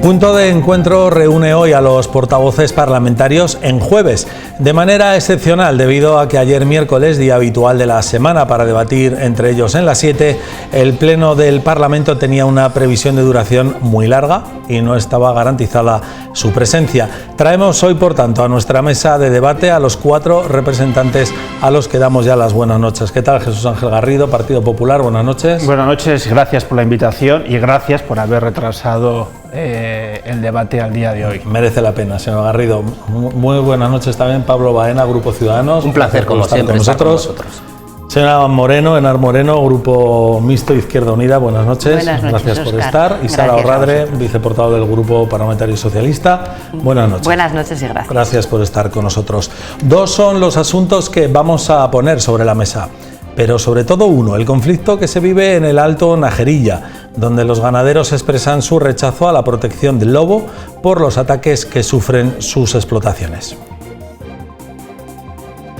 El punto de encuentro reúne hoy a los portavoces parlamentarios en jueves, de manera excepcional debido a que ayer miércoles, día habitual de la semana para debatir entre ellos en las 7, el Pleno del Parlamento tenía una previsión de duración muy larga y no estaba garantizada su presencia. Traemos hoy, por tanto, a nuestra mesa de debate a los 4 representantes a los que damos ya las buenas noches. ¿Qué tal, Jesús Ángel Garrido, Partido Popular? Buenas noches. Buenas noches, gracias por la invitación y gracias por haber retrasado el debate al día de hoy. Merece la pena, señor Garrido. Muy buenas noches también, Pablo Baena, Grupo Ciudadanos. Un placer, como siempre, estar con nosotros. Señora Moreno, Enar Moreno, Grupo Mixto Izquierda Unida, buenas noches. Buenas noches, gracias por Óscar. estar. Y Sara Orradre, viceportavoz del Grupo Parlamentario Socialista, buenas noches. Buenas noches y gracias. Gracias por estar con nosotros. 2 son los asuntos que vamos a poner sobre la mesa, pero sobre todo uno, el conflicto que se vive en el Alto Najerilla, donde los ganaderos expresan su rechazo a la protección del lobo por los ataques que sufren sus explotaciones.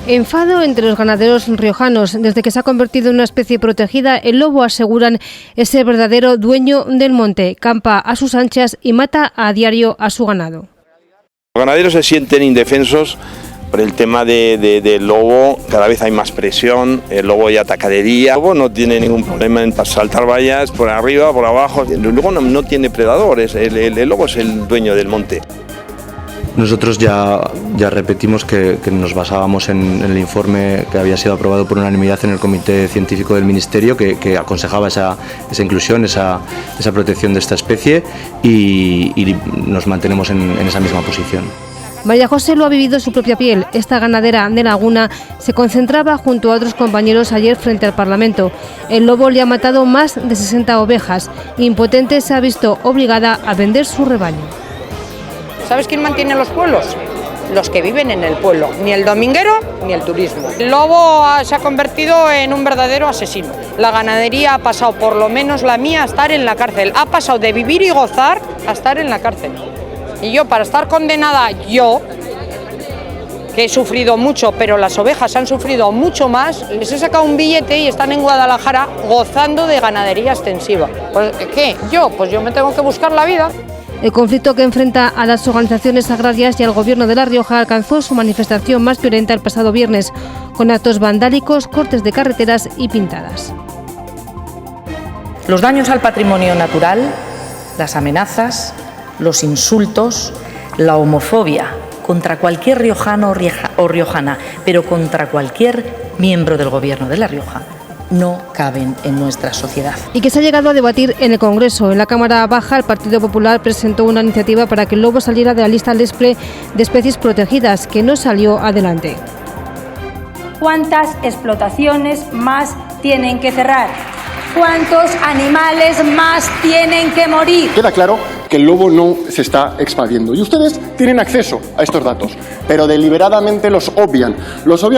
Enfado entre los ganaderos riojanos. Desde que se ha convertido en una especie protegida, el lobo, aseguran, es el verdadero dueño del monte. Campa a sus anchas y mata a diario a su ganado. Los ganaderos se sienten indefensos por el tema del lobo. Cada vez hay más presión, el lobo ya ataca de día. El lobo no tiene ningún problema en saltar vallas por arriba, por abajo. Luego no tiene predadores, el lobo es el dueño del monte. Nosotros ya repetimos que nos basábamos en el informe que había sido aprobado por unanimidad en el Comité Científico del Ministerio, que aconsejaba esa inclusión, esa protección de esta especie, y nos mantenemos en esa misma posición. María José lo ha vivido en su propia piel. Esta ganadera de Laguna se concentraba junto a otros compañeros ayer frente al Parlamento. El lobo le ha matado más de 60 ovejas. Impotente, se ha visto obligada a vender su rebaño. ¿Sabes quién mantiene los pueblos? Los que viven en el pueblo, ni el dominguero ni el turismo. El lobo se ha convertido en un verdadero asesino. La ganadería ha pasado, por lo menos la mía, a estar en la cárcel. Ha pasado de vivir y gozar a estar en la cárcel. Y yo, para estar condenada, yo, que he sufrido mucho, pero las ovejas han sufrido mucho más, les he sacado un billete y están en Guadalajara gozando de ganadería extensiva. Pues, ¿qué? Pues yo me tengo que buscar la vida. El conflicto que enfrenta a las organizaciones agrarias y al Gobierno de La Rioja alcanzó su manifestación más violenta el pasado viernes, con actos vandálicos, cortes de carreteras y pintadas. Los daños al patrimonio natural, las amenazas, los insultos, la homofobia contra cualquier riojano o riojana, pero contra cualquier miembro del Gobierno de La Rioja, no caben en nuestra sociedad. Y que se ha llegado a debatir en el Congreso. En la Cámara Baja, el Partido Popular presentó una iniciativa para que el lobo saliera de la lista LESPRE de especies protegidas, que no salió adelante. ¿Cuántas explotaciones más tienen que cerrar? ¿Cuántos animales más tienen que morir? Queda claro que el lobo no se está expandiendo y ustedes tienen acceso a estos datos, pero deliberadamente los obvian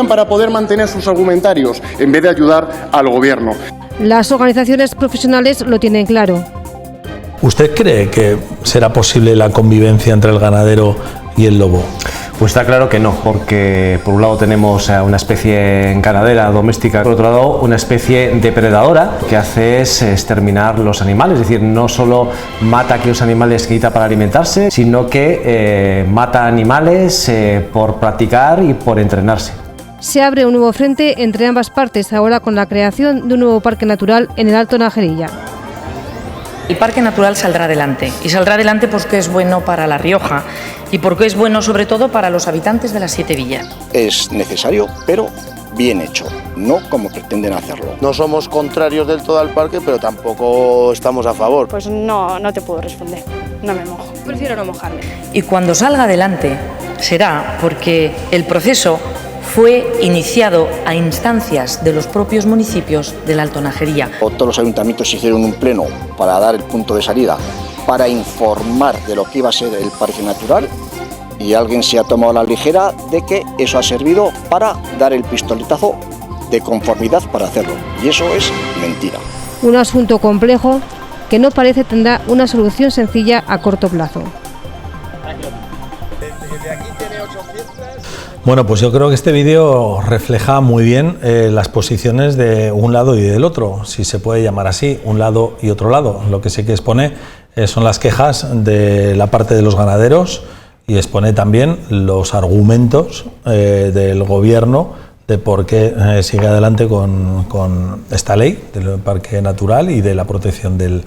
para poder mantener sus argumentarios en vez de ayudar al gobierno. Las organizaciones profesionales lo tienen claro. ¿Usted cree que será posible la convivencia entre el ganadero y el lobo? Pues está claro que no, porque por un lado tenemos una especie ganadera doméstica, por otro lado una especie depredadora que hace es exterminar los animales, es decir, no solo mata a aquellos animales que necesita para alimentarse, sino que mata animales por practicar y por entrenarse. Se abre un nuevo frente entre ambas partes, ahora con la creación de un nuevo parque natural en el Alto Najerilla. El Parque Natural saldrá adelante, y saldrá adelante porque es bueno para La Rioja y porque es bueno sobre todo para los habitantes de las 7 villas. Es necesario, pero bien hecho, no como pretenden hacerlo. No somos contrarios del todo al parque, pero tampoco estamos a favor. Pues no te puedo responder, no me mojo. Prefiero no mojarme. Y cuando salga adelante será porque el proceso fue iniciado a instancias de los propios municipios del Alto Najerilla. Todos los ayuntamientos hicieron un pleno para dar el punto de salida, para informar de lo que iba a ser el parque natural, y alguien se ha tomado la ligera de que eso ha servido para dar el pistoletazo de conformidad para hacerlo. Y eso es mentira. Un asunto complejo que no parece tendrá una solución sencilla a corto plazo. Bueno, pues yo creo que este vídeo refleja muy bien las posiciones de un lado y del otro, si se puede llamar así, un lado y otro lado. Lo que sí que expone son las quejas de la parte de los ganaderos y expone también los argumentos del Gobierno de por qué sigue adelante con esta ley del Parque Natural y de la protección del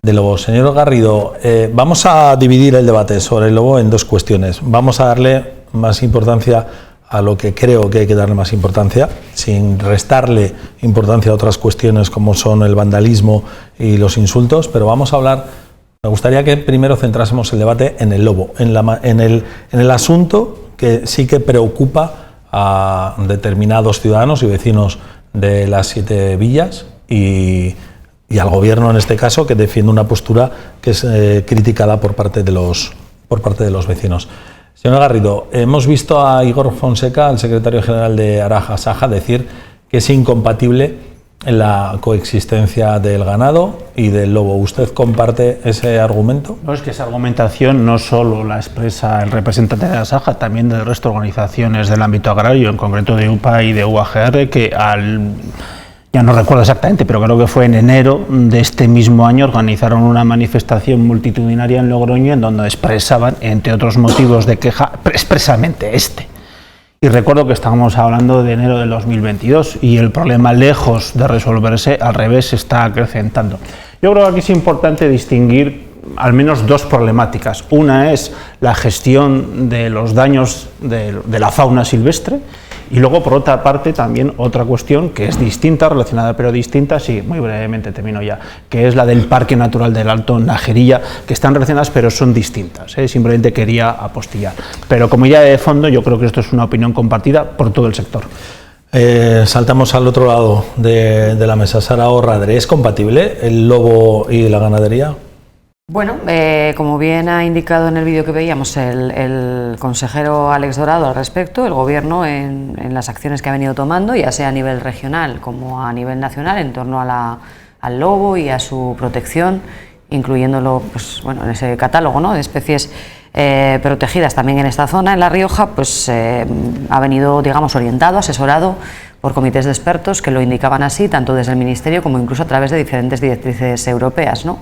lobo. Señor Garrido, vamos a dividir el debate sobre el lobo en dos cuestiones. Vamos a darle más importancia a lo que creo que hay que darle más importancia, sin restarle importancia a otras cuestiones como son el vandalismo y los insultos, pero vamos a hablar, me gustaría que primero centrásemos el debate en el lobo, en el asunto que sí que preocupa a determinados ciudadanos y vecinos de las 7 villas y al Gobierno en este caso, que defiende una postura que es criticada por parte de los vecinos. Señor Garrido, hemos visto a Igor Fonseca, el secretario general de Araja Saja, decir que es incompatible la coexistencia del ganado y del lobo. ¿Usted comparte ese argumento? No, es que esa argumentación no solo la expresa el representante de la Saja, también del resto de organizaciones del ámbito agrario, en concreto de UPA y de UAGR, que ya no recuerdo exactamente, pero creo que fue en enero de este mismo año, organizaron una manifestación multitudinaria en Logroño en donde expresaban, entre otros motivos de queja, expresamente este. Y recuerdo que estábamos hablando de enero del 2022 y el problema, lejos de resolverse, al revés, se está acrecentando. Yo creo que aquí es importante distinguir al menos dos problemáticas. Una es la gestión de los daños de la fauna silvestre, y luego, por otra parte, también otra cuestión que es distinta, relacionada pero distinta, sí, muy brevemente termino ya, que es la del Parque Natural del Alto Najerilla, que están relacionadas pero son distintas, simplemente quería apostillar. Pero como idea de fondo, yo creo que esto es una opinión compartida por todo el sector. Saltamos al otro lado de la mesa. Sara Orradre, ¿es compatible el lobo y la ganadería? Bueno, como bien ha indicado en el vídeo que veíamos el consejero Alex Dorado al respecto, el Gobierno en las acciones que ha venido tomando, ya sea a nivel regional como a nivel nacional, en torno al lobo y a su protección, incluyéndolo pues, bueno, en ese catálogo, ¿no?, de especies protegidas también en esta zona, en La Rioja, pues ha venido, digamos, orientado, asesorado por comités de expertos que lo indicaban así, tanto desde el Ministerio como incluso a través de diferentes directrices europeas, ¿no?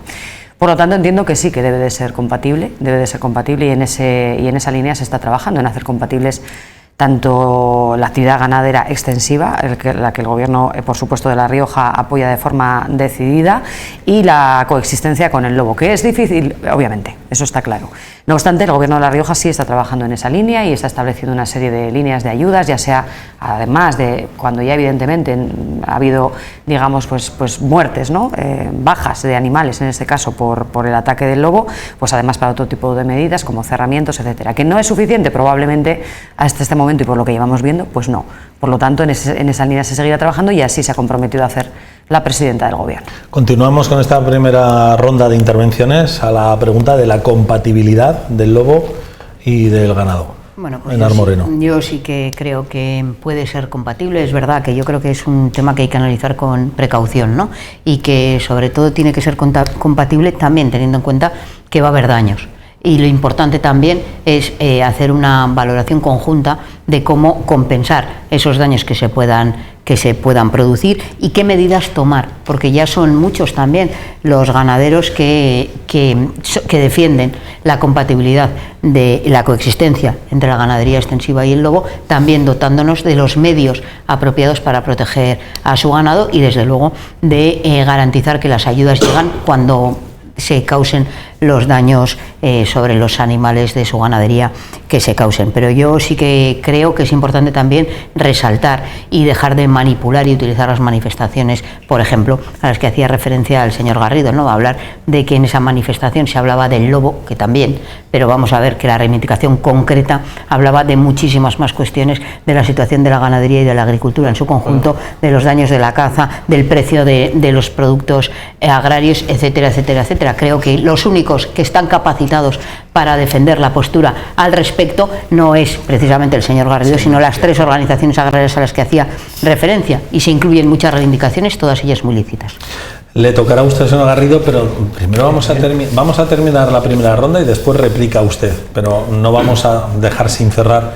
Por lo tanto, entiendo que sí que debe de ser compatible y en esa línea se está trabajando, en hacer compatibles tanto la actividad ganadera extensiva, la que el Gobierno, por supuesto, de La Rioja apoya de forma decidida, y la coexistencia con el lobo, que es difícil, obviamente, eso está claro. No obstante, el Gobierno de La Rioja sí está trabajando en esa línea y está estableciendo una serie de líneas de ayudas, ya sea, además de cuando ya evidentemente ha habido, digamos, pues muertes, ¿no?, bajas de animales, en este caso por el ataque del lobo, pues además para otro tipo de medidas como cerramientos, etcétera. Que no es suficiente probablemente hasta este momento y por lo que llevamos viendo, pues no. Por lo tanto, en esa línea se seguirá trabajando y así se ha comprometido a hacer la presidenta del Gobierno. Continuamos con esta primera ronda de intervenciones a la pregunta de la compatibilidad del lobo y del ganado. Bueno, pues yo sí que creo que puede ser compatible. Es verdad que yo creo que es un tema que hay que analizar con precaución, ¿no? Y que sobre todo tiene que ser compatible también teniendo en cuenta que va a haber daños. Y lo importante también es hacer una valoración conjunta de cómo compensar esos daños que se puedan producir y qué medidas tomar, porque ya son muchos también los ganaderos que defienden la compatibilidad de la coexistencia entre la ganadería extensiva y el lobo, también dotándonos de los medios apropiados para proteger a su ganado y desde luego de garantizar que las ayudas llegan cuando se causen los daños sobre los animales de su ganadería que se causen. Pero yo sí que creo que es importante también resaltar y dejar de manipular y utilizar las manifestaciones, por ejemplo, a las que hacía referencia el señor Garrido, ¿no? Hablar de que en esa manifestación se hablaba del lobo, que también, pero vamos a ver que la reivindicación concreta hablaba de muchísimas más cuestiones, de la situación de la ganadería y de la agricultura en su conjunto, de los daños de la caza, del precio de los productos agrarios, etcétera, etcétera, etcétera. Creo que los únicos que están capacitados para defender la postura al respecto no es precisamente el señor Garrido, sino las tres organizaciones agrarias a las que hacía referencia, y se incluyen muchas reivindicaciones, todas ellas muy lícitas. Le tocará a usted, señor Garrido, pero primero vamos a terminar la primera ronda y después replica usted, pero no vamos a dejar sin cerrar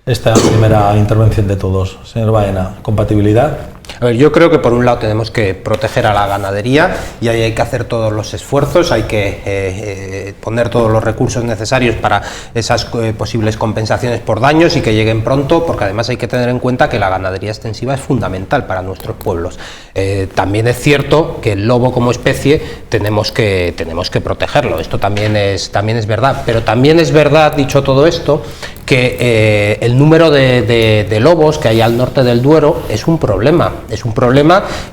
esta primera intervención de todos. Señor Baena, ¿compatibilidad? A ver, yo creo que por un lado tenemos que proteger a la ganadería y ahí hay que hacer todos los esfuerzos, hay que poner todos los recursos necesarios para esas posibles compensaciones por daños y que lleguen pronto, porque además hay que tener en cuenta que la ganadería extensiva es fundamental para nuestros pueblos. También es cierto que el lobo como especie tenemos que protegerlo, esto también es verdad, pero también es verdad, dicho todo esto, que el número de lobos que hay al norte del Duero es un problema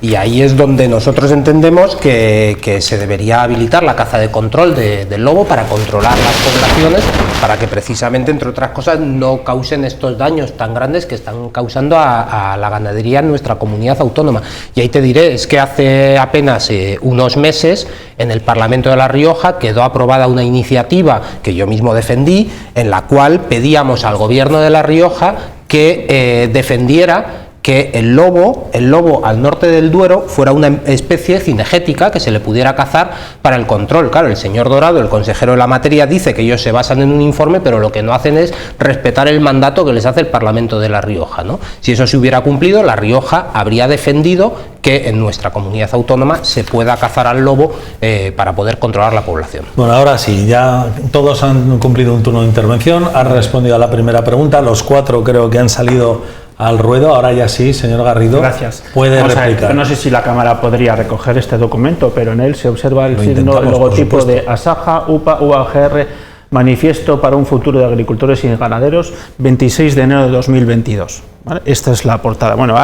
y ahí es donde nosotros entendemos que se debería habilitar la caza de control del lobo para controlar las poblaciones, para que precisamente, entre otras cosas, no causen estos daños tan grandes que están causando a la ganadería en nuestra comunidad autónoma. Y ahí te diré, es que hace apenas unos meses en el Parlamento de La Rioja quedó aprobada una iniciativa que yo mismo defendí, en la cual pedíamos al Gobierno de La Rioja que defendiera que el lobo al norte del Duero fuera una especie cinegética que se le pudiera cazar para el control. Claro, el señor Dorado, el consejero de la materia, dice que ellos se basan en un informe, pero lo que no hacen es respetar el mandato que les hace el Parlamento de La Rioja, ¿no? Si eso se hubiera cumplido, La Rioja habría defendido que en nuestra comunidad autónoma se pueda cazar al lobo para poder controlar la población. Bueno, ahora sí, ya todos han cumplido un turno de intervención, han respondido a la primera pregunta, los 4 creo que han salido al ruedo. Ahora ya sí, señor Garrido. Gracias. Puede replicar. No sé si la Cámara podría recoger este documento, pero en él se observa el logotipo de Asaja, UPA, UAGR, Manifiesto para un futuro de agricultores y ganaderos, 26 de enero de 2022. ¿Vale? Esta es la portada. Bueno,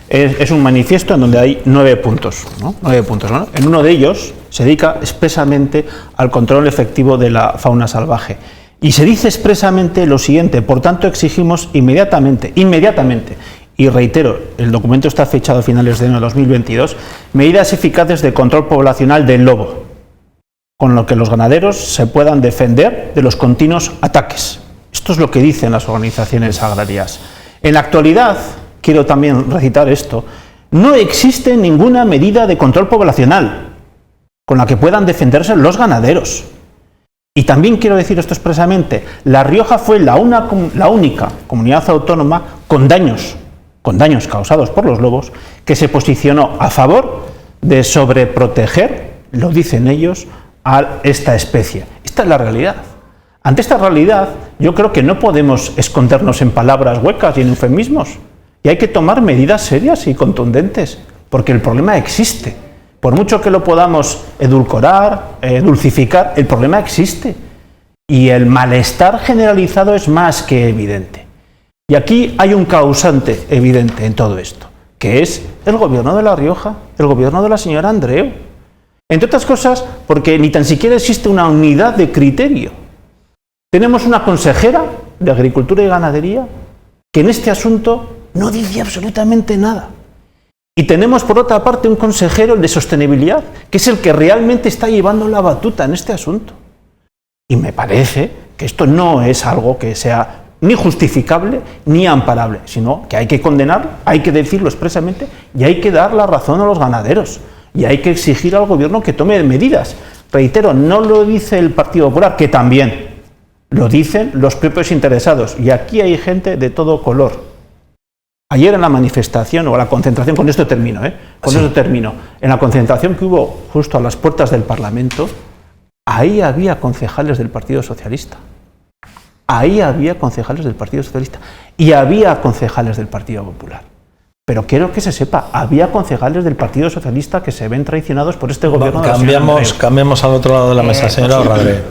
es un manifiesto en donde hay 9 puntos, ¿no? 9 puntos, ¿no? En uno de ellos se dedica expresamente al control efectivo de la fauna salvaje. Y se dice expresamente lo siguiente: por tanto exigimos inmediatamente, y reitero, el documento está fechado a finales de enero de 2022, medidas eficaces de control poblacional del lobo, con lo que los ganaderos se puedan defender de los continuos ataques. Esto es lo que dicen las organizaciones agrarias. En la actualidad, quiero también recitar esto, no existe ninguna medida de control poblacional con la que puedan defenderse los ganaderos. Y también quiero decir esto expresamente: La Rioja fue la única comunidad autónoma con daños causados por los lobos que se posicionó a favor de sobreproteger, lo dicen ellos, a esta especie. Esta es la realidad. Ante esta realidad, yo creo que no podemos escondernos en palabras huecas y en eufemismos, y hay que tomar medidas serias y contundentes, porque el problema existe. Por mucho que lo podamos edulcorar, dulcificar, el problema existe. Y el malestar generalizado es más que evidente. Y aquí hay un causante evidente en todo esto, que es el Gobierno de La Rioja, el Gobierno de la señora Andreu. Entre otras cosas, porque ni tan siquiera existe una unidad de criterio. Tenemos una consejera de Agricultura y Ganadería que en este asunto no dice absolutamente nada. Y tenemos por otra parte un consejero, el de Sostenibilidad, que es el que realmente está llevando la batuta en este asunto. Y me parece que esto no es algo que sea ni justificable ni amparable, sino que hay que condenar, hay que decirlo expresamente y hay que dar la razón a los ganaderos. Y hay que exigir al Gobierno que tome medidas. Reitero, no lo dice el Partido Popular, que también lo dicen los propios interesados. Y aquí hay gente de todo color. Ayer en la manifestación o la concentración, con esto termino, en la concentración que hubo justo a las puertas del Parlamento, ahí había concejales del Partido Socialista. Ahí había concejales del Partido Socialista y había concejales del Partido Popular. Pero quiero que se sepa, había concejales del Partido Socialista que se ven traicionados por este gobierno. Cambiamos al otro lado de la mesa, señora Orradre.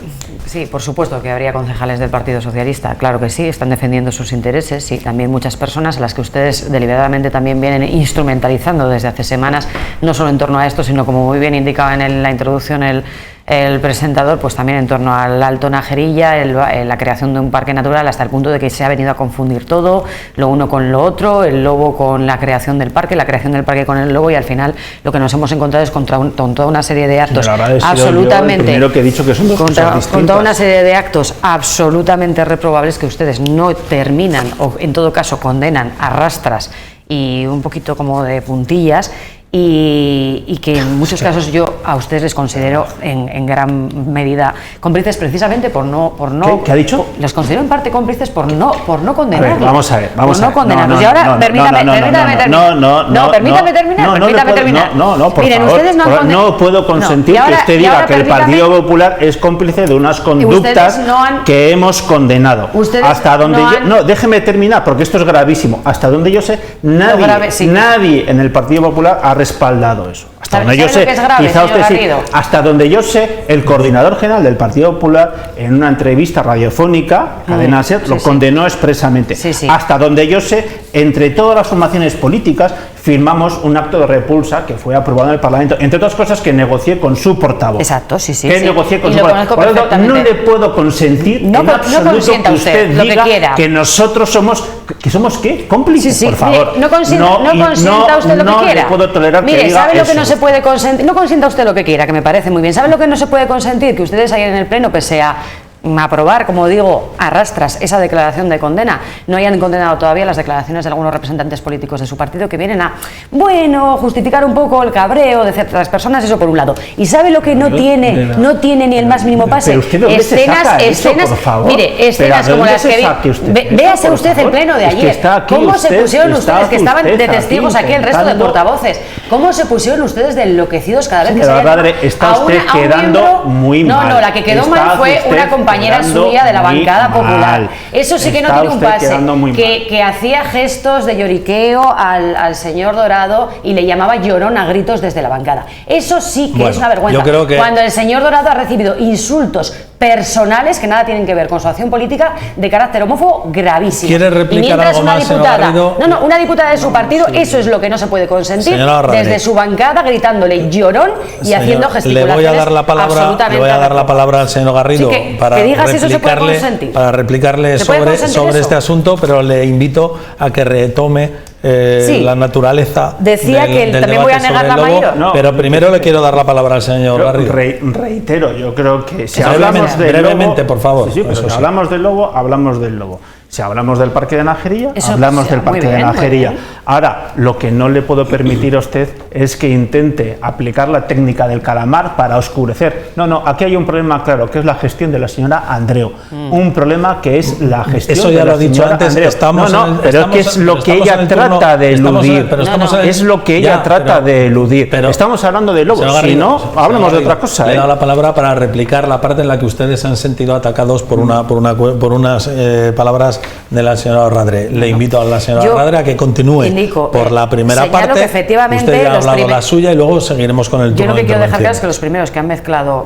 Sí, por supuesto que habría concejales del Partido Socialista, claro que sí, están defendiendo sus intereses y también muchas personas a las que ustedes deliberadamente también vienen instrumentalizando desde hace semanas, no solo en torno a esto, sino como muy bien indicaba en la introducción el presentador, pues también en torno al Alto Najerilla, la creación de un parque natural, hasta el punto de que se ha venido a confundir todo, lo uno con lo otro, el lobo con la creación del parque con el lobo, y al final lo que nos hemos encontrado es con toda una serie de actos absolutamente, primero que he dicho que son dos cosas distintas. Con toda una serie de actos absolutamente reprobables que ustedes no terminan, o en todo caso condenan a rastras y un poquito como de puntillas. y que en muchos casos yo a ustedes les considero en gran medida cómplices precisamente por no ¿Qué ha dicho? Les considero en parte cómplices por no condenarlos. A ver, vamos a ver. Y ahora permítame terminar. No, por Miren, favor, ustedes no puedo consentir que usted diga que el Partido Popular es cómplice de unas conductas que hemos condenado. Hasta donde déjeme terminar, porque esto es gravísimo. Hasta donde yo sé, nadie en el Partido Popular ha respaldado eso. Hasta donde yo sé, quizá usted sí. Hasta donde yo sé, el coordinador general del Partido Popular, en una entrevista radiofónica, Cadena SER, lo condenó expresamente. Hasta donde yo sé, entre todas las formaciones políticas, firmamos un acto de repulsa que fue aprobado en el Parlamento, entre otras cosas que negocié con su portavoz. Exacto, negocié con su portavoz. No le puedo consentir en absoluto que usted diga que nosotros somos ¿qué? Cómplices, por favor. No consienta usted lo que quiera. No puedo tolerar que diga ¿sabe lo que eso? no se puede consentir? No consienta usted lo que quiera, que me parece muy bien. ¿Sabe lo que no se puede consentir? Que ustedes ayer en el Pleno, pese a aprobar, como digo, a rastras esa declaración de condena, no hayan condenado todavía las declaraciones de algunos representantes políticos de su partido que vienen a, justificar un poco el cabreo de ciertas personas, eso por un lado. ¿Y sabe lo que no tiene ni el más mínimo pase? Escenas, por favor. Mire, escenas como las que véase usted el Pleno de ayer. ¿Cómo se pusieron ustedes, que estaban de testigos aquí el resto de portavoces? ¿Cómo se pusieron ustedes de enloquecidos cada vez que se está usted quedando muy mal. No, la que quedó mal fue una compañera suya de la bancada popular. Eso sí que no tiene un pase, que hacía gestos de lloriqueo al señor Dorado y le llamaba llorón a gritos desde la bancada. Eso sí que es una vergüenza. Cuando el señor Dorado ha recibido insultos personales que nada tienen que ver con su acción política de carácter homófobo gravísimo. ¿Quiere replicar algo más, señor Garrido? Una diputada de su partido, eso es lo que no se puede consentir, desde su bancada gritándole llorón y haciendo gesticulaciones. Le voy a dar la palabra al señor Garrido para replicarle sobre este asunto, pero le invito a que retome la naturaleza del también voy a negar la mayor. Pero primero le quiero dar la palabra al señor Garrido. Reitero, yo creo que si hablamos del brevemente, por favor. Hablamos del lobo, hablamos del lobo. Si hablamos del Parque de Najería, hablamos del Parque de Najería. Ahora, lo que no le puedo permitir a usted es que intente aplicar la técnica del calamar para oscurecer. No, aquí hay un problema claro, que es la gestión de la señora Andreu. Un problema que es la gestión Eso ya de la lo he dicho antes. Pero es que es lo que ella trata de eludir. Es lo que ella trata de eludir. Estamos hablando de lobos, si no, hablamos de otra cosa. Le he dado la palabra para replicar la parte en la que ustedes se han sentido atacados por unas palabras de la señora Radre. Le invito a la señora Radre a que continúe por la primera parte. Usted ya ha hablado la suya y luego seguiremos con el turno. Yo lo que quiero dejar claro es que los primeros que han mezclado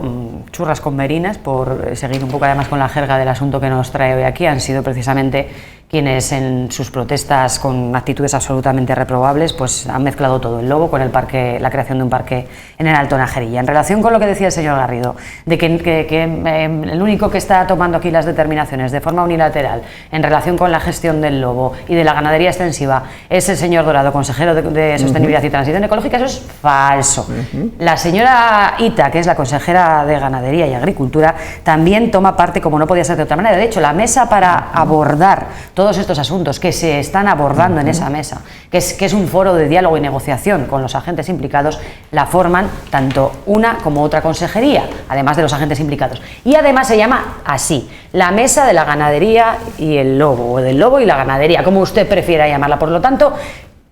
churras con merinas, por seguir un poco además con la jerga del asunto que nos trae hoy aquí, han sido precisamente quienes en sus protestas con actitudes absolutamente reprobables pues han mezclado todo, el lobo con el parque, la creación de un parque en el Alto Najerilla. En relación con lo que decía el señor Garrido, de que el único que está tomando aquí las determinaciones de forma unilateral en relación con la gestión del lobo y de la ganadería extensiva es el señor Dorado, consejero de Sostenibilidad y Transición Ecológica, eso es falso. La señora Ita, que es la consejera de Ganadería y Agricultura, también toma parte, como no podía ser de otra manera. De hecho, la mesa para abordar todos estos asuntos que se están abordando en esa mesa, que es un foro de diálogo y negociación con los agentes implicados, la forman tanto una como otra consejería, además de los agentes implicados. Y además se llama así, la mesa de la ganadería y el lobo, o del lobo y la ganadería, como usted prefiera llamarla. Por lo tanto,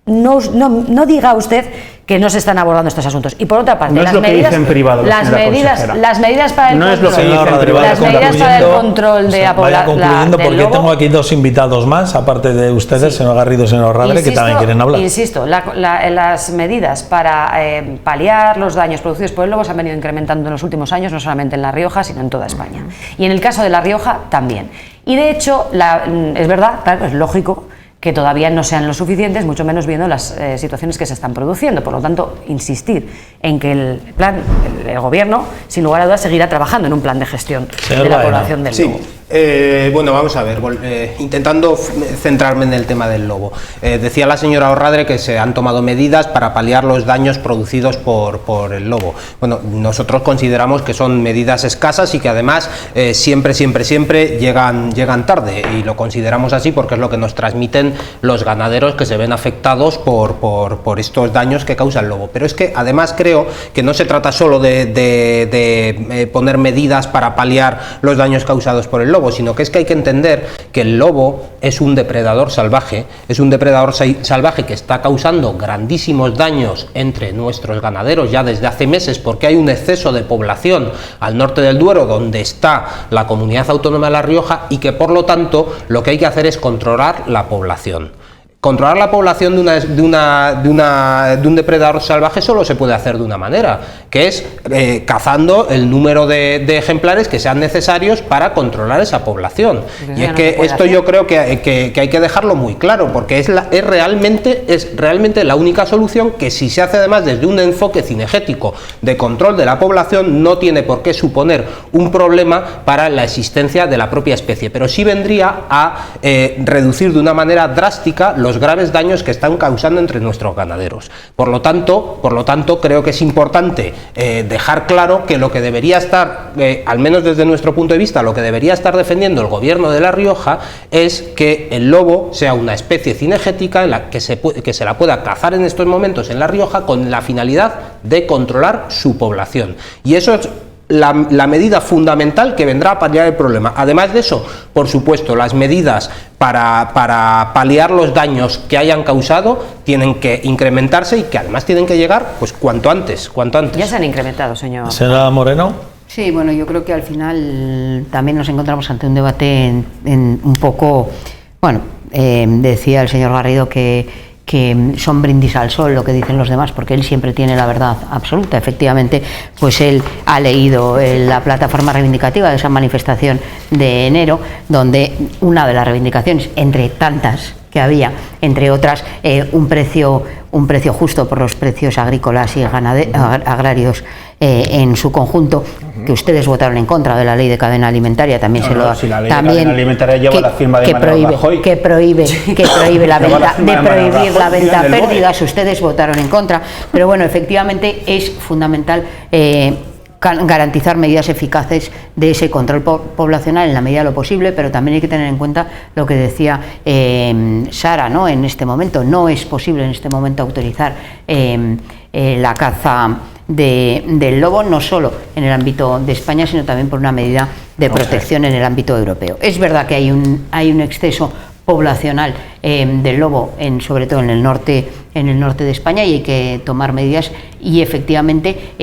no diga usted que no se están abordando estos asuntos. Y por otra parte, no es lo que dice en privado, las medidas para el control de la vaya concluyendo, porque tengo aquí dos invitados más, aparte de ustedes, señor Garrido y señor Radre, que también quieren hablar. Insisto, las medidas para paliar los daños producidos por el lobo se han venido incrementando en los últimos años, no solamente en La Rioja, sino en toda España. Y en el caso de La Rioja también. Y de hecho, es verdad, claro, es lógico que todavía no sean lo suficientes, mucho menos viendo las situaciones que se están produciendo. Por lo tanto, insistir en que el gobierno, sin lugar a dudas, seguirá trabajando en un plan de gestión de la población del lobo. Bueno, vamos a ver, intentando centrarme en el tema del lobo. Decía la señora Orradre que se han tomado medidas para paliar los daños producidos por el lobo. Bueno, nosotros consideramos que son medidas escasas y que además siempre llegan tarde, y lo consideramos así porque es lo que nos transmiten los ganaderos que se ven afectados por estos daños que causa el lobo. Pero es que además creo que no se trata solo de poner medidas para paliar los daños causados por el lobo, sino que es que hay que entender que el lobo es un depredador salvaje, que está causando grandísimos daños entre nuestros ganaderos ya desde hace meses, porque hay un exceso de población al norte del Duero, donde está la Comunidad Autónoma de La Rioja, y que por lo tanto lo que hay que hacer es controlar la población. Controlar la población de un depredador salvaje solo se puede hacer de una manera, que es cazando el número de ejemplares que sean necesarios para controlar esa población. Y es que esto yo creo que hay que dejarlo muy claro, porque es realmente la única solución, que si se hace además desde un enfoque cinegético de control de la población, no tiene por qué suponer un problema para la existencia de la propia especie, pero sí vendría a reducir de una manera drástica los graves daños que están causando entre nuestros ganaderos. Por lo tanto, creo que es importante dejar claro que lo que debería estar, al menos desde nuestro punto de vista, lo que debería estar defendiendo el gobierno de La Rioja es que el lobo sea una especie cinegética en la que se la pueda cazar en estos momentos en La Rioja, con la finalidad de controlar su población. Y eso es la medida fundamental que vendrá a paliar el problema. Además de eso, por supuesto, las medidas para paliar los daños que hayan causado tienen que incrementarse, y que además tienen que llegar pues cuanto antes. Ya se han incrementado, señor. Señora Moreno. Sí, bueno, yo creo que al final también nos encontramos ante un debate en un poco, bueno, decía el señor Garrido que son brindis al sol lo que dicen los demás, porque él siempre tiene la verdad absoluta. Efectivamente, pues él ha leído la plataforma reivindicativa de esa manifestación de enero, donde una de las reivindicaciones, entre tantas que había, entre otras, un precio justo por los precios agrícolas y agrarios en su conjunto, que ustedes votaron en contra de la ley de cadena alimentaria. También si la ley de cadena alimentaria lleva la firma de Mariano Rajoy, que prohíbe la venta, de prohibir la venta a pérdidas, ustedes votaron en contra. Pero bueno, efectivamente es fundamental garantizar medidas eficaces de ese control poblacional en la medida de lo posible, pero también hay que tener en cuenta lo que decía Sara, ¿no? En este momento no es posible en este momento autorizar la caza del lobo, no solo en el ámbito de España, sino también por una medida de protección en el ámbito europeo. Es verdad que hay un exceso poblacional del lobo, sobre todo en el norte de España, y hay que tomar medidas, y efectivamente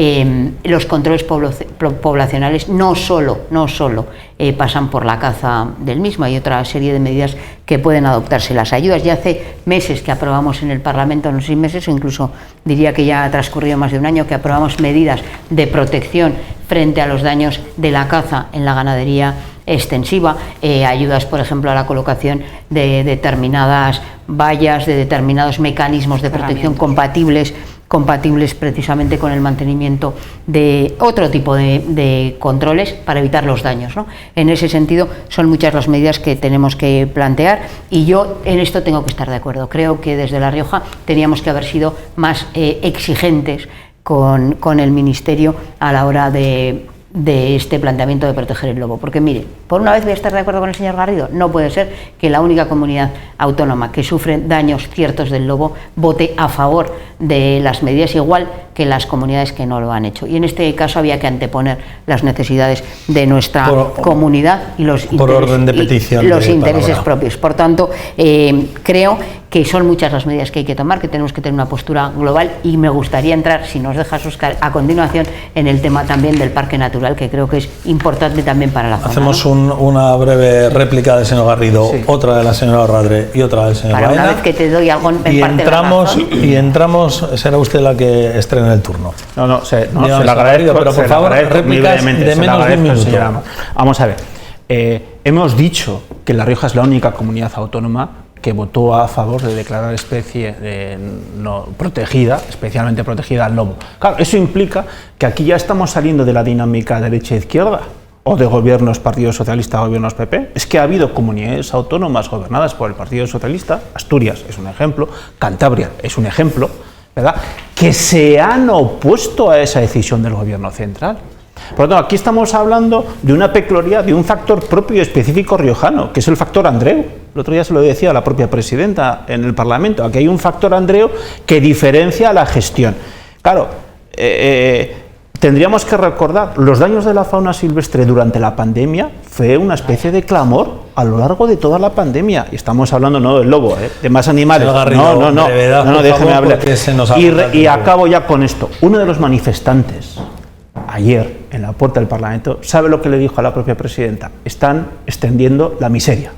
los controles poblacionales no solo pasan por la caza del mismo. Hay otra serie de medidas que pueden adoptarse. Las ayudas, ya hace meses que aprobamos en el Parlamento, no 6 meses, o incluso diría que ya ha transcurrido más de un año, que aprobamos medidas de protección frente a los daños de la caza en la ganadería extensiva, ayudas, por ejemplo, a la colocación de determinadas vallas, de determinados mecanismos de protección compatibles precisamente con el mantenimiento de otro tipo de controles para evitar los daños, ¿no? En ese sentido, son muchas las medidas que tenemos que plantear, y yo en esto tengo que estar de acuerdo. Creo que desde La Rioja teníamos que haber sido más exigentes con el Ministerio a la hora de este planteamiento de proteger el lobo, porque mire, por una vez voy a estar de acuerdo con el señor Garrido. No puede ser que la única comunidad autónoma que sufre daños ciertos del lobo vote a favor de las medidas, igual que las comunidades que no lo han hecho, y en este caso había que anteponer las necesidades de nuestra comunidad y los intereses propios. Por tanto, creo que son muchas las medidas que hay que tomar, que tenemos que tener una postura global, y me gustaría entrar, si nos dejas, Óscar, a continuación en el tema también del parque natural, que creo que es importante también para la zona. Hacemos una breve réplica del señor Garrido, sí, otra de la señora Orradre y otra del señor Baena. Una vez que te doy algo en parte y entramos, será usted la que estrene el turno. Se la agradezco, pero por favor, réplicas de menos de un minuto. Vamos a ver, hemos dicho que La Rioja es la única comunidad autónoma que votó a favor de declarar especie no protegida, especialmente protegida al lobo. Claro, eso implica que aquí ya estamos saliendo de la dinámica derecha-izquierda. o de gobiernos Partido Socialista, gobiernos PP, es que ha habido comunidades autónomas gobernadas por el Partido Socialista, Asturias es un ejemplo, Cantabria es un ejemplo, ¿verdad?, que se han opuesto a esa decisión del gobierno central. Por lo tanto, aquí estamos hablando de una peculiaridad, de un factor propio y específico riojano, que es el factor Andreu. El otro día se lo decía a la propia presidenta en el Parlamento, aquí hay un factor Andreu que diferencia la gestión. Claro, tendríamos que recordar, los daños de la fauna silvestre durante la pandemia fue una especie de clamor a lo largo de toda la pandemia. Y estamos hablando no del lobo, de más animales. No, déjeme hablar. Y acabo ya con esto. Uno de los manifestantes, ayer, en la puerta del Parlamento, ¿sabe lo que le dijo a la propia presidenta? Están extendiendo la miseria.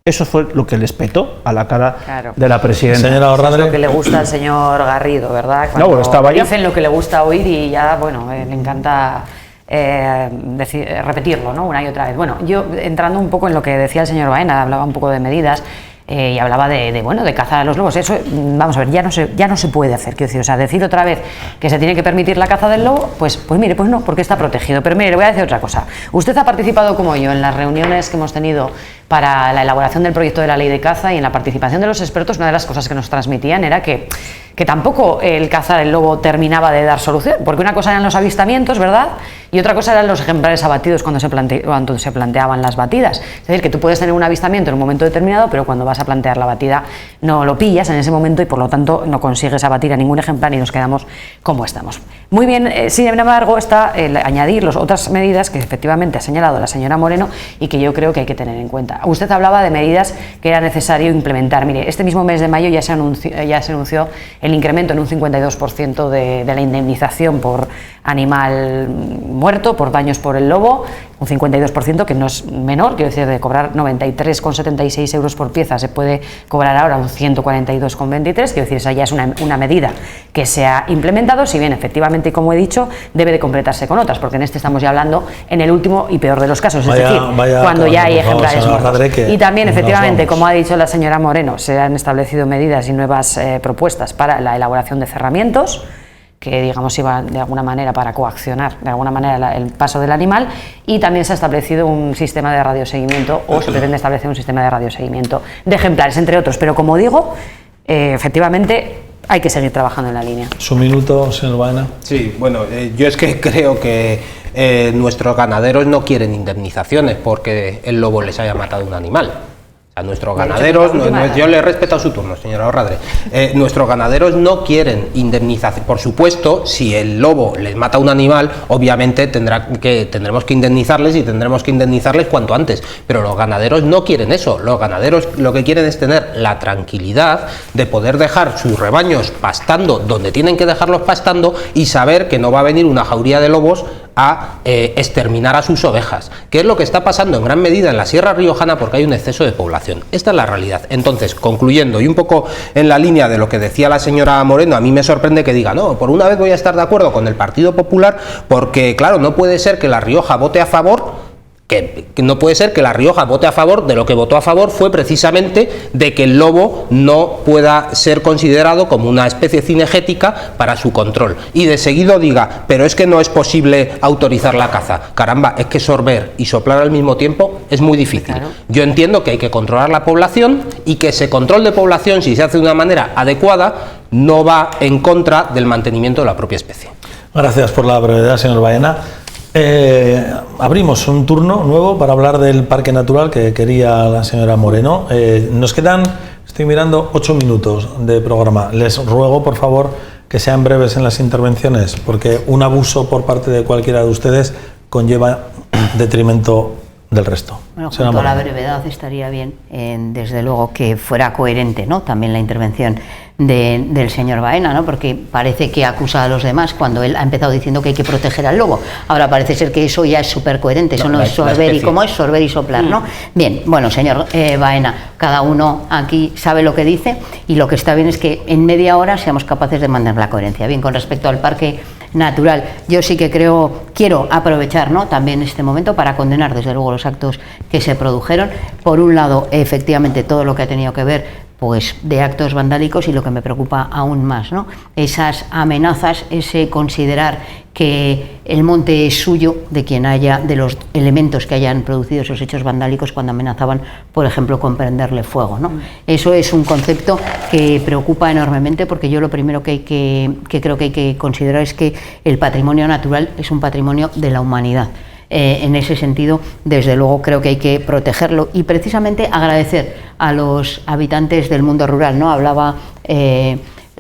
Eso fue lo que les petó a la cara de la presidenta. Señora Orradre. Es lo que le gusta al señor Garrido, ¿verdad? Cuando no, estaba ya. Dicen lo que le gusta oír y ya, bueno, le encanta repetirlo, ¿no?, una y otra vez. Bueno, yo entrando un poco en lo que decía el señor Baena, hablaba un poco de medidas y hablaba de cazar a los lobos. Eso, vamos a ver, ya no se puede hacer, quiero decir, o sea, decir otra vez que se tiene que permitir la caza del lobo, pues mire, pues no, porque está protegido. Pero mire, le voy a decir otra cosa. Usted ha participado como yo en las reuniones que hemos tenido para la elaboración del proyecto de la ley de caza, y en la participación de los expertos una de las cosas que nos transmitían era que tampoco el cazar el lobo terminaba de dar solución, porque una cosa eran los avistamientos, ¿verdad?, y otra cosa eran los ejemplares abatidos cuando se planteaban las batidas. Es decir, que tú puedes tener un avistamiento en un momento determinado, pero cuando vas a plantear la batida no lo pillas en ese momento y por lo tanto no consigues abatir a ningún ejemplar y nos quedamos como estamos. Muy bien, sin embargo está añadir las otras medidas que efectivamente ha señalado la señora Moreno y que yo creo que hay que tener en cuenta. Usted hablaba de medidas que era necesario implementar. Mire, este mismo mes de mayo ya se anunció el incremento en un 52% de la indemnización por animal muerto, por daños por el lobo, un 52% que no es menor, quiero decir, de cobrar 93,76 euros por pieza se puede cobrar ahora un 142,23, quiero decir, esa ya es una medida que se ha implementado, si bien efectivamente, como he dicho, debe de completarse con otras, porque en este estamos ya hablando en el último y peor de los casos, es decir, cuando ya hay ejemplares muertos. Y también, efectivamente, como ha dicho la señora Moreno, se han establecido medidas y nuevas propuestas para la elaboración de cerramientos, que digamos iba de alguna manera para coaccionar de alguna manera el paso del animal, y también se ha establecido un sistema de radioseguimiento, o se pretende establecer un sistema de radioseguimiento de ejemplares, entre otros, pero como digo, efectivamente hay que seguir trabajando en la línea. Su minuto, señor Baena. Sí, bueno, yo es que creo que nuestros ganaderos no quieren indemnizaciones porque el lobo les haya matado un animal. A nuestros ganaderos, yo le he respetado su turno, señora Orradre, nuestros ganaderos no quieren indemnización. Por supuesto, si el lobo les mata un animal, obviamente tendremos que indemnizarles y tendremos que indemnizarles cuanto antes, pero los ganaderos no quieren eso. Los ganaderos lo que quieren es tener la tranquilidad de poder dejar sus rebaños pastando donde tienen que dejarlos pastando y saber que no va a venir una jauría de lobos a exterminar a sus ovejas, que es lo que está pasando en gran medida en la Sierra Riojana porque hay un exceso de población. Esta es la realidad. Entonces, concluyendo y un poco en la línea de lo que decía la señora Moreno, a mí me sorprende que diga, no, por una vez voy a estar de acuerdo con el Partido Popular porque, claro, no puede ser que La Rioja vote a favor. Que no puede ser que La Rioja vote a favor de lo que votó a favor fue precisamente de que el lobo no pueda ser considerado como una especie cinegética para su control. Y de seguido diga, pero es que no es posible autorizar la caza. Caramba, es que sorber y soplar al mismo tiempo es muy difícil. Claro. Yo entiendo que hay que controlar la población y que ese control de población, si se hace de una manera adecuada, no va en contra del mantenimiento de la propia especie. Gracias por la brevedad, señor Baena. Abrimos un turno nuevo para hablar del Parque Natural que quería la señora Moreno. Nos quedan, estoy mirando, 8 minutos de programa. Les ruego, por favor, que sean breves en las intervenciones, porque un abuso por parte de cualquiera de ustedes conlleva detrimento del resto. Bueno, junto a la brevedad estaría bien, desde luego, que fuera coherente, ¿no?, también la intervención del señor Baena, ¿no?, porque parece que acusa a los demás cuando él ha empezado diciendo que hay que proteger al lobo. Ahora parece ser que eso ya es súper coherente, eso no es sorber y como es sorber y soplar, ¿no? Bien, bueno, señor Baena, cada uno aquí sabe lo que dice y lo que está bien es que en media hora seamos capaces de mantener la coherencia. Bien, con respecto al Parque Natural, yo sí que quiero aprovechar, ¿no?, también este momento para condenar desde luego los actos que se produjeron. Por un lado, efectivamente, todo lo que ha tenido que ver pues de actos vandálicos y lo que me preocupa aún más, ¿no?, esas amenazas, ese considerar que el monte es suyo de los elementos que hayan producido esos hechos vandálicos cuando amenazaban, por ejemplo, con prenderle fuego, ¿no? Eso es un concepto que preocupa enormemente, porque yo lo primero que creo que hay que considerar es que el patrimonio natural es un patrimonio de la humanidad. En ese sentido, desde luego, creo que hay que protegerlo y precisamente agradecer a los habitantes del mundo rural, ¿no? Hablaba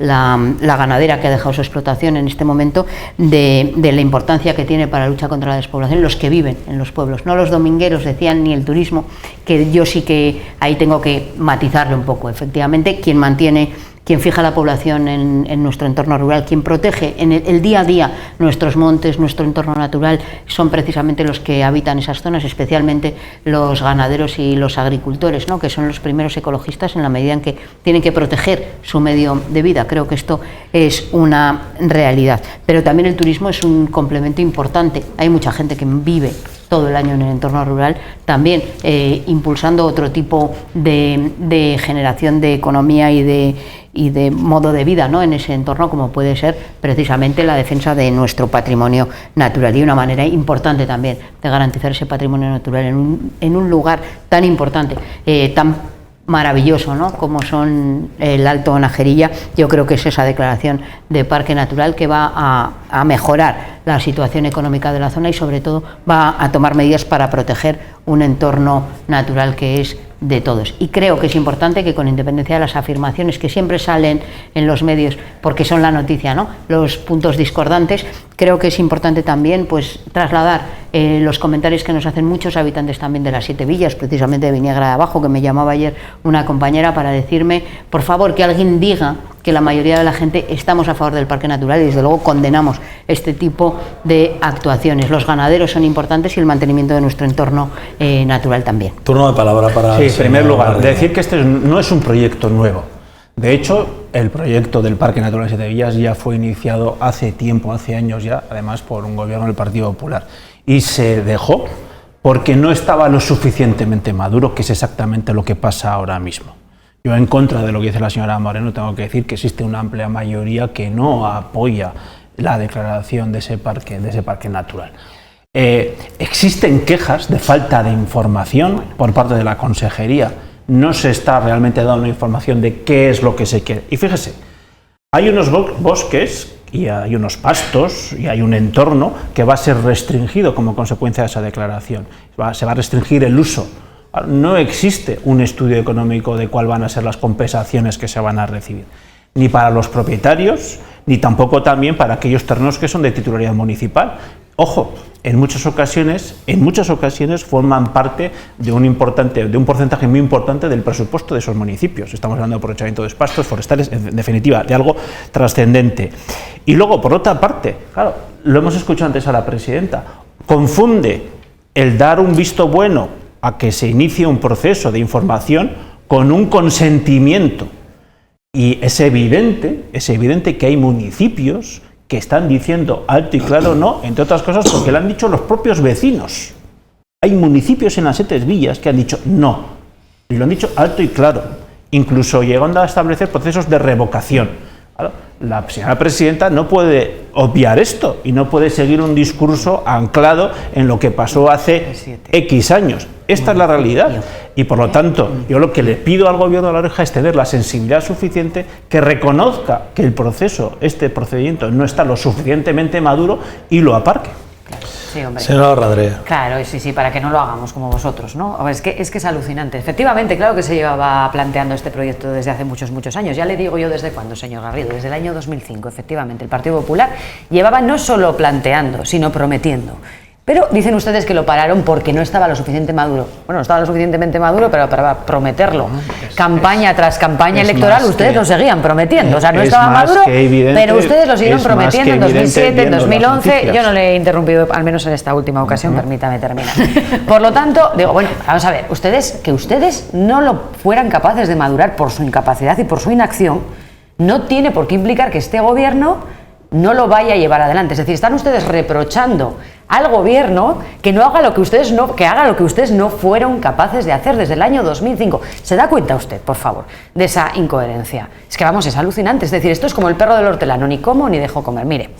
la ganadera que ha dejado su explotación en este momento de la importancia que tiene para la lucha contra la despoblación los que viven en los pueblos, no los domingueros, decían, ni el turismo, que yo sí que ahí tengo que matizarle un poco. Efectivamente, quien fija la población en nuestro entorno rural, quien protege en el día a día nuestros montes, nuestro entorno natural, son precisamente los que habitan esas zonas, especialmente los ganaderos y los agricultores, ¿no? Que son los primeros ecologistas en la medida en que tienen que proteger su medio de vida. Creo que esto es una realidad. Pero también el turismo es un complemento importante. Hay mucha gente que vive todo el año en el entorno rural, también impulsando otro tipo de generación de economía y de modo de vida, ¿no? En ese entorno, como puede ser precisamente la defensa de nuestro patrimonio natural, y una manera importante también de garantizar ese patrimonio natural en un lugar tan importante, tan maravilloso, ¿no? Como son el Alto Najerilla. Yo creo que es esa declaración de parque natural que va a mejorar la situación económica de la zona y sobre todo va a tomar medidas para proteger un entorno natural que es de todos. Y creo que es importante que, con independencia de las afirmaciones que siempre salen en los medios, porque son la noticia, ¿no?, los puntos discordantes, creo que es importante también pues trasladar los comentarios que nos hacen muchos habitantes también de las 7 villas, precisamente de Viniegra de Abajo, que me llamaba ayer una compañera para decirme, por favor, que alguien diga que la mayoría de la gente estamos a favor del parque natural y desde luego condenamos este tipo de actuaciones. Los ganaderos son importantes y el mantenimiento de nuestro entorno natural también. Turno de palabra para... Sí, en primer lugar, decir que este no es un proyecto nuevo. De hecho, el proyecto del Parque Natural de Siete Villas ya fue iniciado hace tiempo, hace años ya, además por un gobierno del Partido Popular, y se dejó porque no estaba lo suficientemente maduro, que es exactamente lo que pasa ahora mismo. Yo, en contra de lo que dice la señora Moreno, tengo que decir que existe una amplia mayoría que no apoya la declaración de ese parque natural. Existen quejas de falta de información por parte de la Consejería. No se está realmente dando una información de qué es lo que se quiere. Y fíjese, hay unos bosques y hay unos pastos y hay un entorno que va a ser restringido como consecuencia de esa declaración. Se va a restringir el uso. No existe un estudio económico de cuál van a ser las compensaciones que se van a recibir, ni para los propietarios, ni tampoco también para aquellos terrenos que son de titularidad municipal. Ojo, en muchas ocasiones forman parte de un porcentaje muy importante del presupuesto de esos municipios. Estamos hablando de aprovechamiento de pastos forestales, en definitiva, de algo trascendente. Y luego, por otra parte, claro, lo hemos escuchado antes a la presidenta, confunde el dar un visto bueno a que se inicie un proceso de información con un consentimiento. Y es evidente que hay municipios que están diciendo alto y claro no, entre otras cosas porque lo han dicho los propios vecinos. Hay municipios en las 7 villas que han dicho no, y lo han dicho alto y claro, incluso llegando a establecer procesos de revocación. Claro, la señora presidenta no puede obviar esto y no puede seguir un discurso anclado en lo que pasó hace X años. Esta es la realidad y, por lo tanto, yo lo que le pido al Gobierno de La Rioja es tener la sensibilidad suficiente, que reconozca que el este procedimiento no está lo suficientemente maduro y lo aparque. Sí, hombre. Señora Radrea. Claro, sí, para que no lo hagamos como vosotros, ¿no? Es que es alucinante. Efectivamente, claro que se llevaba planteando este proyecto desde hace muchos años. Ya le digo yo desde cuándo, señor Garrido, desde el año 2005, efectivamente. El Partido Popular llevaba no solo planteando, sino prometiendo. Pero dicen ustedes que lo pararon porque no estaba lo suficiente maduro. Bueno, no estaba lo suficientemente maduro, pero para prometerlo, campaña tras campaña electoral, ustedes lo seguían prometiendo. O sea, no estaba maduro, pero ustedes lo siguieron prometiendo en 2007, en 2011. Yo no le he interrumpido, al menos en esta última ocasión, permítame terminar. Por lo tanto, digo, bueno, vamos a ver, que ustedes no lo fueran capaces de madurar por su incapacidad y por su inacción, no tiene por qué implicar que este gobierno no lo vaya a llevar adelante. Es decir, están ustedes reprochando al gobierno que haga lo que ustedes no fueron capaces de hacer desde el año 2005. ¿Se da cuenta usted, por favor, de esa incoherencia? Es que vamos, es alucinante. Es decir, esto es como el perro del hortelano, ni como ni dejo comer. Mire,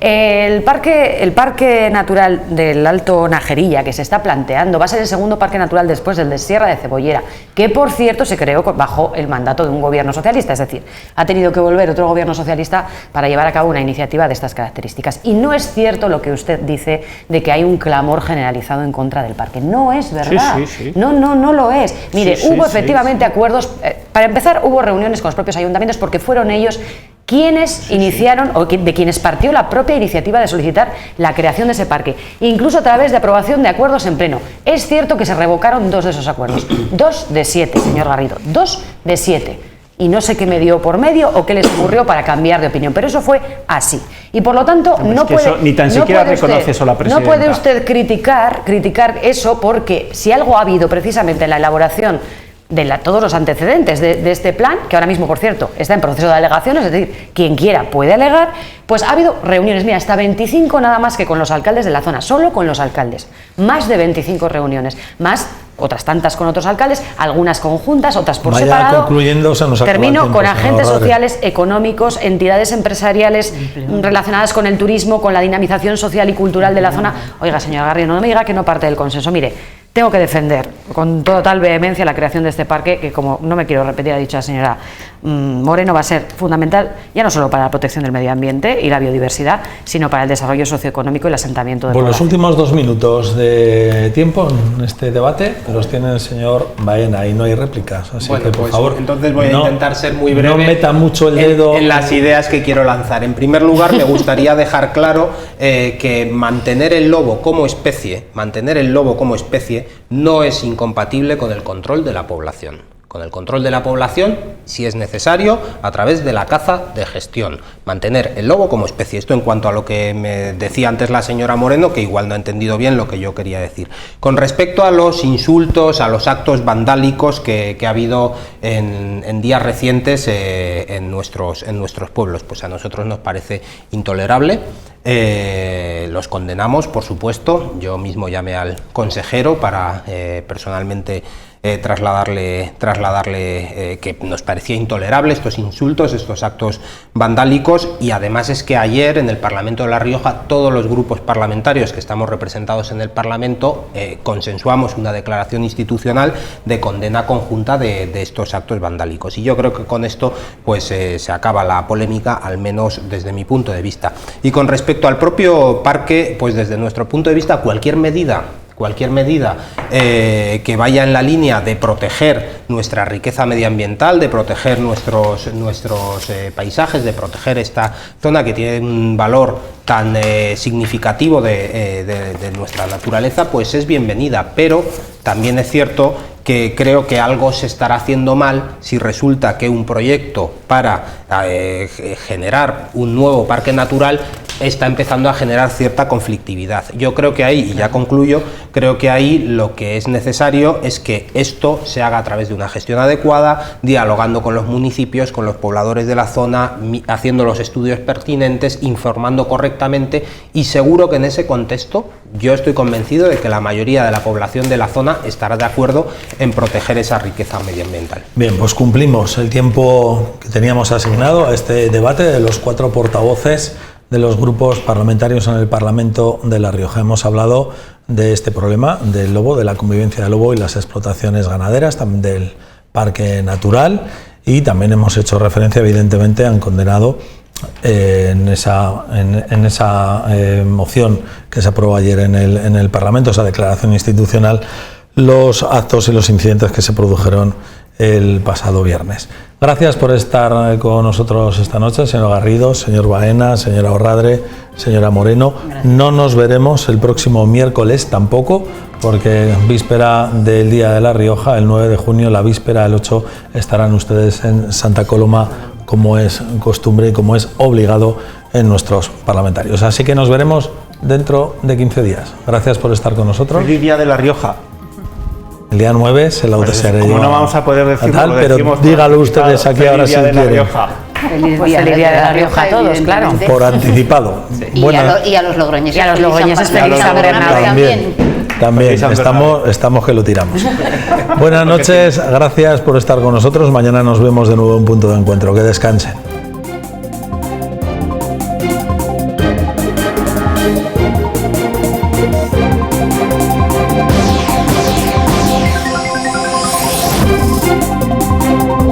El parque natural del Alto Najerilla que se está planteando va a ser el segundo parque natural después del de Sierra de Cebollera, que por cierto se creó bajo el mandato de un gobierno socialista, es decir, ha tenido que volver otro gobierno socialista para llevar a cabo una iniciativa de estas características. Y no es cierto lo que usted dice de que hay un clamor generalizado en contra del parque. No es verdad. Sí. No lo es. Mire, hubo efectivamente acuerdos. Para empezar, hubo reuniones con los propios ayuntamientos porque fueron ellos quienes iniciaron o de quienes partió la propia iniciativa de solicitar la creación de ese parque, incluso a través de aprobación de acuerdos en pleno. Es cierto que se revocaron 2 de esos acuerdos, 2 de 7, señor Garrido, 2 de 7. Y no sé qué me dio por medio o qué les ocurrió para cambiar de opinión, pero eso fue así. Y por lo tanto, no puede, ni tan siquiera reconoce eso la presidenta. No puede usted criticar eso, porque si algo ha habido precisamente en la elaboración de todos los antecedentes de este plan, que ahora mismo, por cierto, está en proceso de alegaciones, es decir, quien quiera puede alegar, pues ha habido reuniones, mira, hasta 25 nada más que con los alcaldes de la zona, solo con los alcaldes, más de 25 reuniones, más otras tantas con otros alcaldes, algunas conjuntas, otras por separado. Concluyendo, se nos acaba el termino tiempo, con agentes Rodríguez. sociales, económicos, entidades empresariales relacionadas con el turismo, con la dinamización social y cultural de la zona. Oiga, señor Garrido, no me diga que no parte del consenso. Mire, tengo que defender con total vehemencia la creación de este parque, que, como no me quiero repetir, ha dicho la señora Moreno, va a ser fundamental ya no solo para la protección del medio ambiente y la biodiversidad, sino para el desarrollo socioeconómico y el asentamiento de Pues los últimos 2 minutos de tiempo en este debate los tiene el señor Baena y no hay réplicas, así que por favor, entonces voy a intentar ser muy breve. No meta mucho el dedo en las ideas que quiero lanzar. En primer lugar, me gustaría dejar claro que mantener el lobo como especie no es incompatible con el control de la población. Con el control de la población, si es necesario, a través de la caza de gestión. Mantener el lobo como especie. Esto en cuanto a lo que me decía antes la señora Moreno, que igual no ha entendido bien lo que yo quería decir. Con respecto a los insultos, a los actos vandálicos que ha habido en días recientes en nuestros pueblos, pues a nosotros nos parece intolerable. Los condenamos, por supuesto. Yo mismo llamé al consejero para personalmente trasladarle que nos parecía intolerable estos insultos, estos actos vandálicos, y además es que ayer en el Parlamento de La Rioja todos los grupos parlamentarios que estamos representados en el Parlamento consensuamos una declaración institucional de condena conjunta de estos actos vandálicos, y yo creo que con esto pues se acaba la polémica, al menos desde mi punto de vista. Y con respecto al propio parque, pues desde nuestro punto de vista cualquier medida que vaya en la línea de proteger nuestra riqueza medioambiental, de proteger nuestros paisajes, de proteger esta zona que tiene un valor tan significativo de nuestra naturaleza, pues es bienvenida. Pero también es cierto que creo que algo se estará haciendo mal si resulta que un proyecto para generar un nuevo parque natural está empezando a generar cierta conflictividad. Yo creo que ahí, y ya concluyo, creo que ahí lo que es necesario es que esto se haga a través de una gestión adecuada, dialogando con los municipios, con los pobladores de la zona, haciendo los estudios pertinentes, informando correctamente, y seguro que en ese contexto yo estoy convencido de que la mayoría de la población de la zona estará de acuerdo en proteger esa riqueza medioambiental. Bien, pues cumplimos el tiempo que teníamos asignado a este debate de los 4 portavoces de los grupos parlamentarios en el Parlamento de La Rioja. Hemos hablado de este problema del lobo, de la convivencia del lobo y las explotaciones ganaderas, también del parque natural, y también hemos hecho referencia, evidentemente, han condenado en esa moción que se aprobó ayer en el Parlamento, esa declaración institucional, los actos y los incidentes que se produjeron el pasado viernes. Gracias por estar con nosotros esta noche, señor Garrido, señor Baena, señora Orradre, señora Moreno. Gracias. No nos veremos el próximo miércoles tampoco, porque víspera del Día de La Rioja, el 9 de junio, la víspera del 8, estarán ustedes en Santa Coloma, como es costumbre y como es obligado en nuestros parlamentarios. Así que nos veremos dentro de 15 días. Gracias por estar con nosotros. Feliz Día de La Rioja. El día 9 se lo desearé yo. Como no vamos a poder decirlo, pero dígalo ustedes aquí ahora si quieren. Feliz Día de La Rioja a todos, claro. Por anticipado. Sí. Y a los logroñeses. Y a los logroñeses feliz San Bernardo también estamos que lo tiramos. Buenas noches, gracias por estar con nosotros. Mañana nos vemos de nuevo en Punto de Encuentro. Que descansen. Chao.